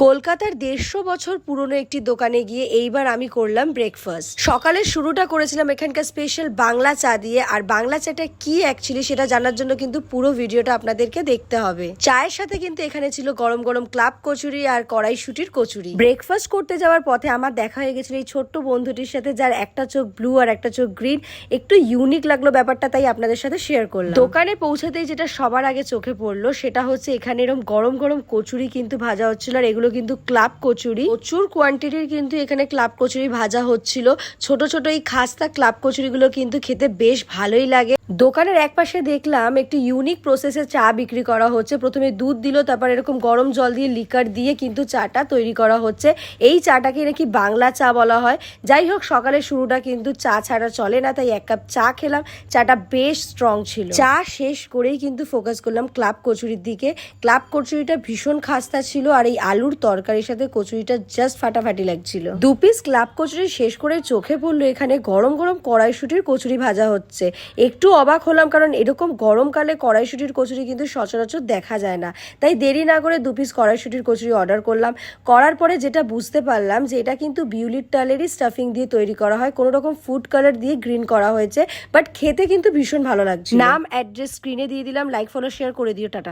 কলকাতার ১৫০ বছর পুরনো একটি দোকানে গিয়ে এইবার আমি করলাম ব্রেকফাস্ট। সকালের শুরুটা করেছিলাম এখানকার স্পেশাল বাংলা চা দিয়ে। আর বাংলা চাটা কি অ্যাকচুয়ালি সেটা জানার জন্য কিন্তু পুরো ভিডিওটা আপনাদেরকে দেখতে হবে। চায়ের সাথে কিন্তু এখানে ছিল গরম গরম ক্লাব কচুরি আর কড়াইশুটির কচুরি। ব্রেকফাস্ট করতে যাওয়ার পথে আমার দেখা হয়ে গেছিল এই ছোট্ট বন্ধুটির সাথে, যার একটা চোখ ব্লু আর একটা চোখ গ্রিন। একটু ইউনিক লাগলো ব্যাপারটা, তাই আপনাদের সাথে শেয়ার করলাম। দোকানে পৌঁছাতেই যেটা সবার আগে চোখে পড়লো সেটা হচ্ছে এখানে এরকম গরম গরম কচুরি কিন্তু ভাজা হচ্ছিল। আর এগুলো কিন্তু ক্লাব কচুরি, প্রচুর কোয়ান্টিটির কিন্তু এখানে ক্লাব কচুরি ভাজা হচ্ছিল। ছোট ছোট এই খাস্তা ক্লাব কচুরিগুলো কিন্তু খেতে বেশ ভালোই লাগে। দোকানের এক পাশে দেখলাম একটু ইউনিক প্রসেসে চা বিক্রি করা হচ্ছে। প্রথমে দুধ দিল, তারপর এরকম গরম জল দিয়ে লিকার দিয়ে কিন্তু চাটা তৈরি করা হচ্ছে। এই চাটাকে নাকি বাংলা চা বলা হয়। যাই হোক, সকালের শুরুটা কিন্তু চা ছাড়া চলে না, তাই এক কাপ চা খেলাম। চাটা বেশ স্ট্রং ছিল। চা শেষ করেই কিন্তু ফোকাস করলাম ক্লাব কচুরির দিকে। ক্লাব কচুরিটা ভীষণ খাস্তা ছিল, আর এই আলুর তরকারির সাথে কচুরিটা জাস্ট ফাটাফাটি লাগছিল। 2 পিস ক্লাব কচুরি শেষ করে চোখে পড়লো এখানে গরম গরম কড়াইশুটির কচুরি ভাজা হচ্ছে। একটু অবাক হলাম, কারণ এরকম গরমকালে কড়াইশুটির কচুরি কিন্তু সচরাচর দেখা যায় না। তাই দেরি না করে 2 পিস কড়াইশুটির কচুরি অর্ডার করলাম। করার পরে যেটা বুঝতে পারলাম যে এটা কিন্তু বিউলির ডালেরই স্টাফিং দিয়ে তৈরি করা হয়, কোনো রকম ফুড কালার দিয়ে গ্রিন করা হয়েছে। বাট খেতে কিন্তু ভীষণ ভালো লাগছে। নাম অ্যাড্রেস স্ক্রিনে দিয়ে দিলাম, লাইক ফলো শেয়ার করে দিও। টাটা।